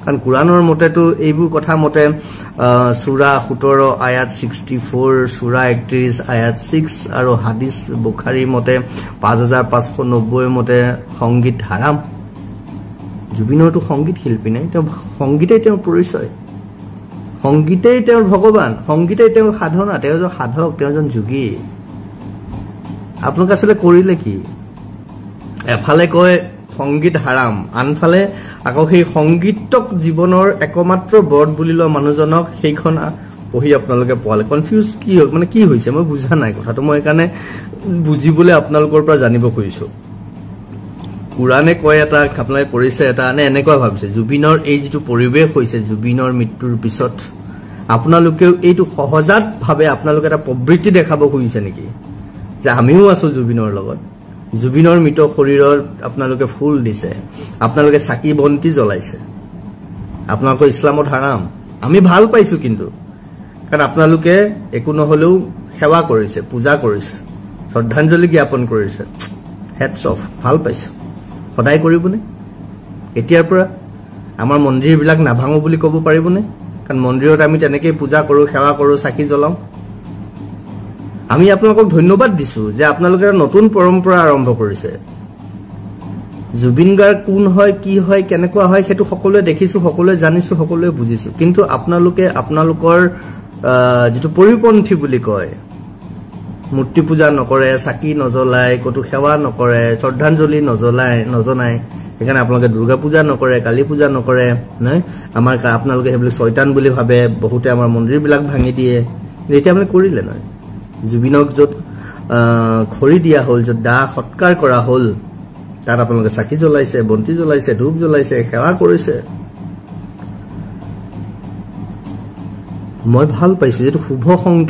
কাৰণ কুৰানৰ মতেতো এইবোৰ কথা মতে সূৰা 17 আয়াত 64 সূৰা 31 আয়াত 6 আৰু হাদিস বুখাৰী মতে 5590 মতে সংগীত হাৰাম জুবিনৰটো সংগীত শিল্পী নাই তেওঁ সংগীতেই তেওঁৰ পৰিচয় সংগীতেই তেওঁৰ ভগৱান সংগীতেই তেওঁৰ সাধনা তেওঁ এজন সাধক তেওঁ এজন যোগী আপোনালোকে আসলে কৰিলে কি এফালে কয় সংগীত হাৰাম আনফালে আকৌ সেই সংগীতক জীৱনৰ একমাত্ৰ বৰ্ড বুলি লোৱা মানুহজনক সেইখন পঢ়ি আপোনালোকে পোৱালে কনফিউজ কি মানে কি হৈছে মই বুজা নাই কথাটো মই কাৰণে বুজিবলৈ আপোনালোকৰ পৰা জানিব খুজিছো কুৰানে কয় এটা আপোনালোকে কৰিছে এটা নে এনেকুৱা ভাবিছে জুবিনৰ এই যেটো পৰিবেশ হৈছে জুবিনৰ মৃত্যুৰ পিছত আপোনালোকেও এইটো সহজাত ভাবে আপোনালোকে এটা প্ৰবৃত্তি দেখাব খুজিছে নেকি যে আমিও আছো জুবিনৰ লগত জুবিনৰ মৃত শৰীৰৰ আপোনালোকে ফুল দিছে আপোনালোকে চাকি বন্তি জ্বলাইছে আপোনালোকৰ ইছলামত হাৰাম আমি ভাল পাইছো কিন্তু কাৰণ আপোনালোকে একো নহলেও সেৱা কৰিছে পূজা কৰিছে শ্ৰদ্ধাঞ্জলি জ্ঞাপন কৰিছে হেডছ অফ ভাল পাইছো সদায় কৰিবনে এতিয়াৰ পৰা আমাৰ মন্দিৰবিলাক নাভাঙো বুলি ক'ব পাৰিবনে কাৰণ মন্দিৰত আমি তেনেকৈ পূজা কৰো সেৱা কৰো চাকি জ্বলাও আমি আপোনালোকক ধন্যবাদ দিছো যে আপোনালোকে নতুন পৰম্পৰা আৰম্ভ কৰিছে জুবিন গাৰ্গ কোন হয় কি হয় কেনেকুৱা হয় হেতু সকলোৱে দেখিছো সকলোৱে জানিছো সকলোৱে বুজিছো কিন্তু আপোনালোকে আপোনালোকৰ যেটো পৰিপন্থী বুলি কয় মূৰ্তি পূজা নকৰে চাকি নজ্বলায় কতো সেৱা নকৰে শ্ৰদ্ধাঞ্জলি নজনায় এখানে আপোনালোকে দুৰ্গা পূজা নকৰে কালী পূজা নকৰে নাই আমাৰ আপোনালোকে হেবলি শয়তান বুলি ভাবে বহুতে আমাৰ মন্দিৰবিলাক ভাঙি দিয়ে এতিয়া আমি কৰিলে নাই জুবিনক যত খৰি দিয়া হল যত দা সৎকাৰ কৰা হল তাত আপোনালোকে চাকি জ্বলাইছে বন্তি জ্বলাইছে ধূপ জ্বলাইছে সেৱা কৰিছে মই ভাল পাইছো যেটো শুভ সংকেত